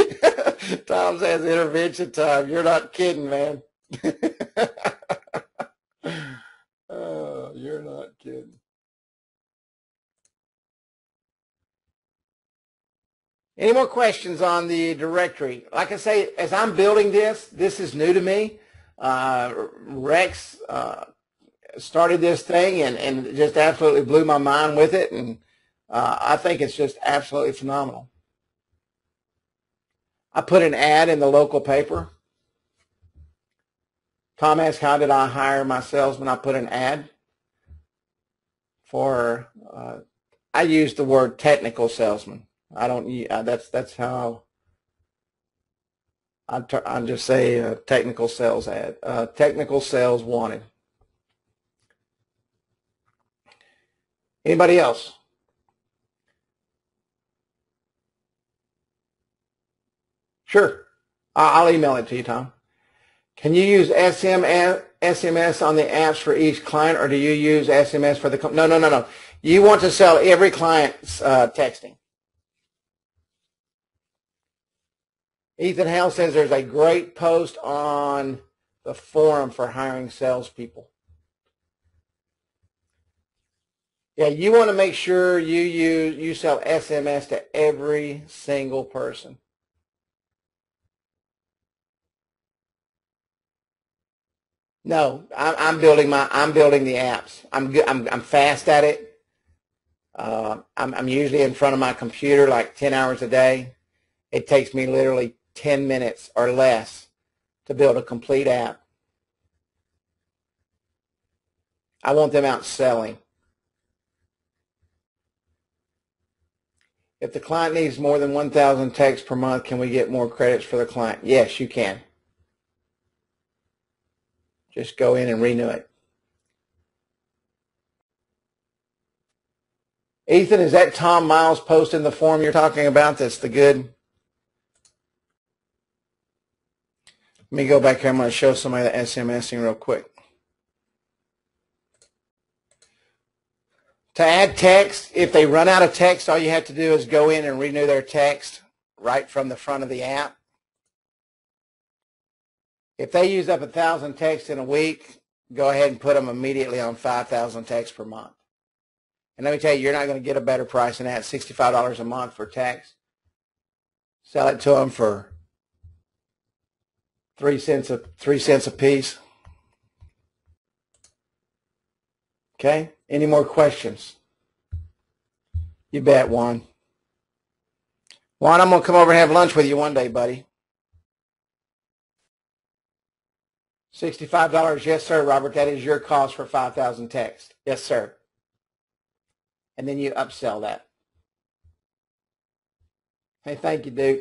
Tom says intervention time. You're not kidding, man. Oh, you're not kidding. Any more questions on the directory? Like I say, as I'm building this is new to me. Rex started this thing and just absolutely blew my mind with it, and I think it's just absolutely phenomenal. I put an ad in the local paper. Tom asked, how did I hire my salesman? I put an ad for, I use the word technical salesman. I don't, that's how I just say technical sales ad, technical sales wanted. Anybody else? Sure. I'll email it to you, Tom. Can you use SMS on the apps for each client, or do you use SMS for the company? No. You want to sell every client's texting. Ethan Hale says there's a great post on the forum for hiring salespeople. Yeah, you want to make sure you sell SMS to every single person. No, I'm building the apps. I'm fast at it. I'm usually in front of my computer like 10 hours a day. It takes me literally 10 minutes or less to build a complete app. I want them out selling. If the client needs more than 1,000 texts per month, can we get more credits for the client? Yes, you can. Just go in and renew it. Ethan, is that Tom Miles post in the form you're talking about? That's the good. Let me go back here. I'm going to show somebody the SMSing real quick. To add text, if they run out of text, all you have to do is go in and renew their text right from the front of the app. If they use up 1,000 texts in a week, go ahead and put them immediately on 5,000 texts per month. And let me tell you, you're not going to get a better price than that, $65 a month for text. Sell it to them for 3 cents a piece. Okay? Any more questions? You bet, Juan. Juan, I'm going to come over and have lunch with you one day, buddy. $65. Yes, sir, Robert. That is your cost for 5,000 texts. Yes, sir. And then you upsell that. Hey, thank you, Duke.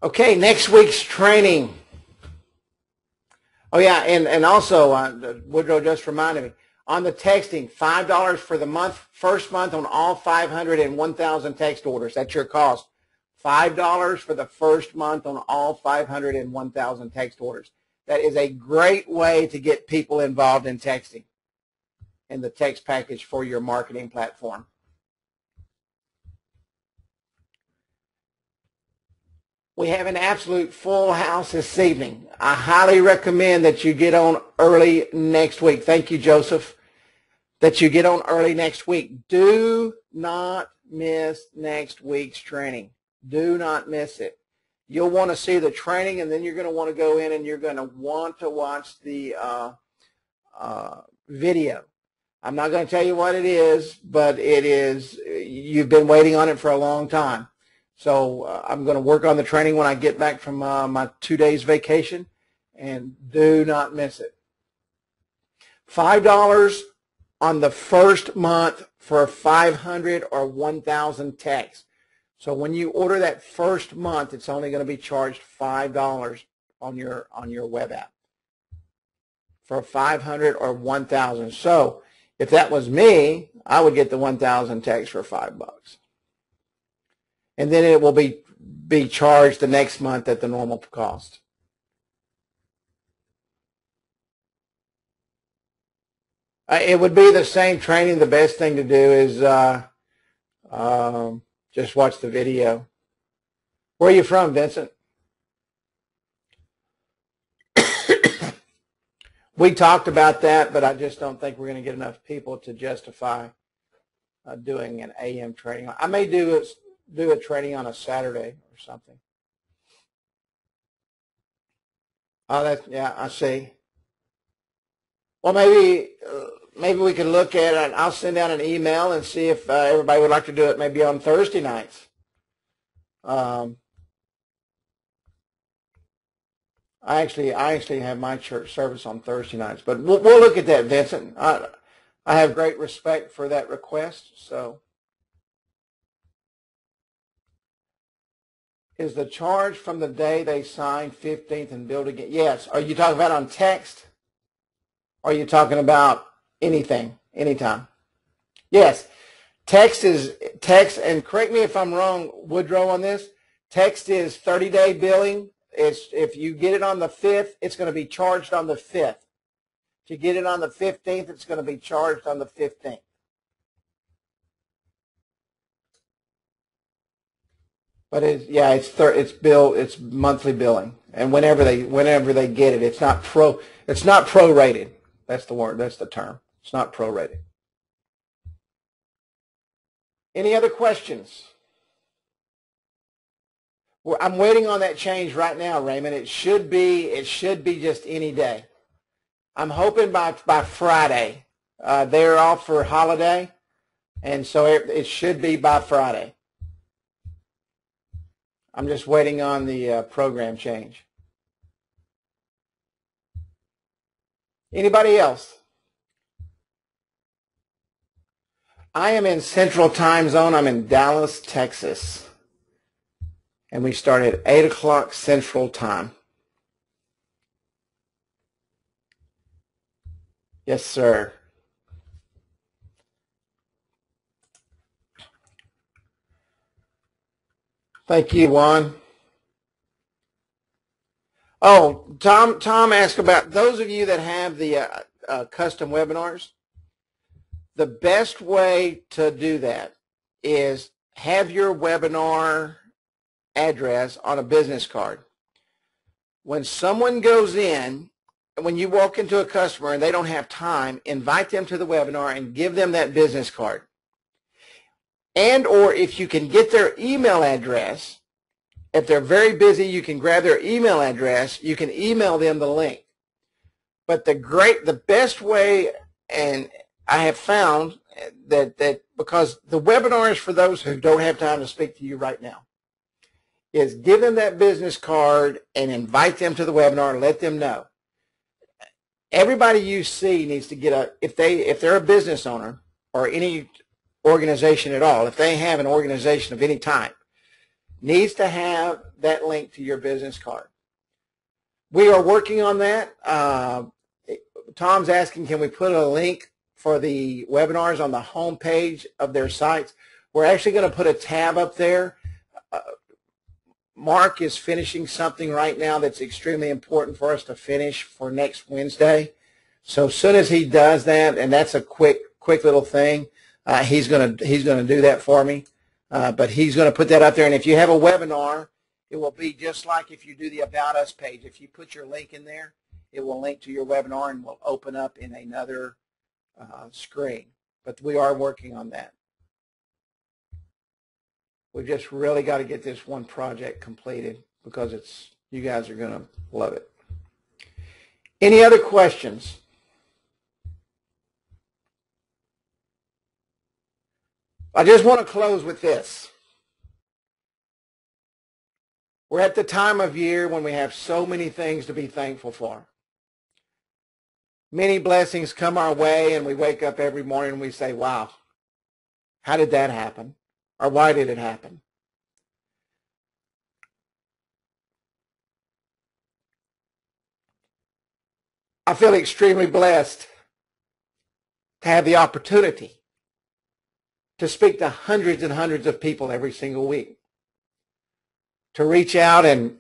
Okay, next week's training. Oh, yeah, and also, Woodrow just reminded me, on the texting, $5 for the month, first month on all 500 and 1,000 text orders. That's your cost. $5 for the first month on all 500 and 1,000 text orders. That is a great way to get people involved in texting in the text package for your marketing platform. We have an absolute full house this evening. I highly recommend that you get on early next week. Thank you, Joseph. That you get on early next week. Do not miss next week's training. Do not miss it. You'll want to see the training, and then you're going to want to go in and you're going to want to watch the video. I'm not going to tell you what it is, but it is, you've been waiting on it for a long time. So I'm going to work on the training when I get back from my 2 days vacation, and do not miss it. $5 on the first month for 500 or 1,000 texts. So when you order that first month, it's only going to be charged $5 on your web app for 500 or 1,000. So if that was me, I would get the 1,000 texts for $5. And then it will be charged the next month at the normal cost. It would be the same training. The best thing to do is just watch the video. Where are you from, Vincent? We talked about that, but I just don't think we're going to get enough people to justify doing an AM training. I may do a training on a Saturday or something. Oh, yeah, I see. Well, maybe we can look at it. I'll send out an email and see if everybody would like to do it maybe on Thursday nights. I actually have my church service on Thursday nights, but we'll look at that, Vincent. I have great respect for that request. So, is the charge from the day they sign 15th and billed again? Yes. Are you talking about on text? Or are you talking about anything, anytime? Yes. Text, and correct me if I'm wrong, Woodrow, on this. Text is 30-day billing. If you get it on the 5th, it's going to be charged on the 5th. If you get it on the 15th, it's going to be charged on the 15th. But it's monthly billing, and whenever they get it, it's not prorated. That's the word. That's the term. It's not prorated. Any other questions? Well, I'm waiting on that change right now, Raymond. It should be just any day. I'm hoping by Friday. They're off for holiday, and so it should be by Friday. I'm just waiting on the program change. Anybody else? I am in Central Time Zone. I'm in Dallas, Texas. And we start at 8 o'clock Central Time. Yes, sir. Thank you, Juan. Oh, Tom asked about those of you that have the custom webinars. The best way to do that is have your webinar address on a business card. When someone goes in, when you walk into a customer and they don't have time, invite them to the webinar and give them that business card. And or if you can get their email address, if they're very busy, you can grab their email address, you can email them the link. But the best way, and I have found that because the webinar is for those who don't have time to speak to you right now, is give them that business card and invite them to the webinar and let them know. Everybody you see needs to get if they're a business owner or any organization at all, if they have an organization of any type, needs to have that link to your business card. We are working on that. Tom's asking, can we put a link for the webinars on the home page of their sites? We're actually going to put a tab up there. Mark is finishing something right now that's extremely important for us to finish for next Wednesday. So as soon as he does that, and that's a quick little thing, he's going to do that for me. But he's going to put that up there. And if you have a webinar, it will be just like if you do the About Us page. If you put your link in there, it will link to your webinar and will open up in another screen. But we are working on that. We just really got to get this one project completed because you guys are going to love it. Any other questions? I just want to close with this. We're at the time of year when we have so many things to be thankful for. Many blessings come our way and we wake up every morning and we say, wow, how did that happen? Or why did it happen? I feel extremely blessed to have the opportunity to speak to hundreds and hundreds of people every single week, to reach out and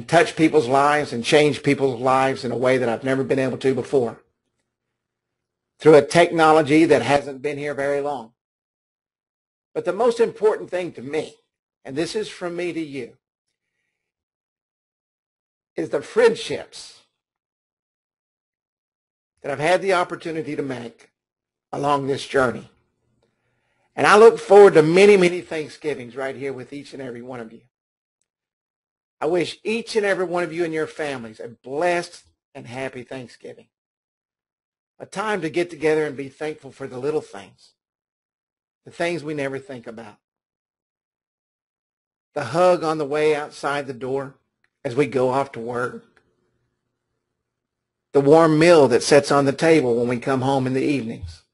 touch people's lives and change people's lives in a way that I've never been able to before, through a technology that hasn't been here very long. But the most important thing to me, and this is from me to you, is the friendships that I've had the opportunity to make along this journey. And I look forward to many, many Thanksgivings right here with each and every one of you. I wish each and every one of you and your families a blessed and happy Thanksgiving. A time to get together and be thankful for the little things, the things we never think about. The hug on the way outside the door as we go off to work. The warm meal that sits on the table when we come home in the evenings.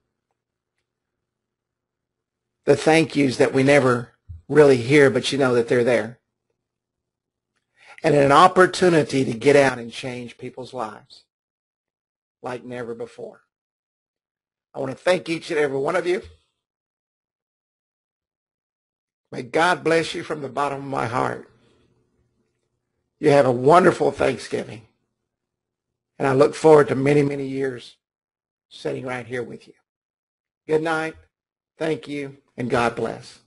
The thank yous that we never really hear, but you know that they're there. And an opportunity to get out and change people's lives like never before. I want to thank each and every one of you. May God bless you from the bottom of my heart. You have a wonderful Thanksgiving. And I look forward to many, many years sitting right here with you. Good night. Thank you. And God bless.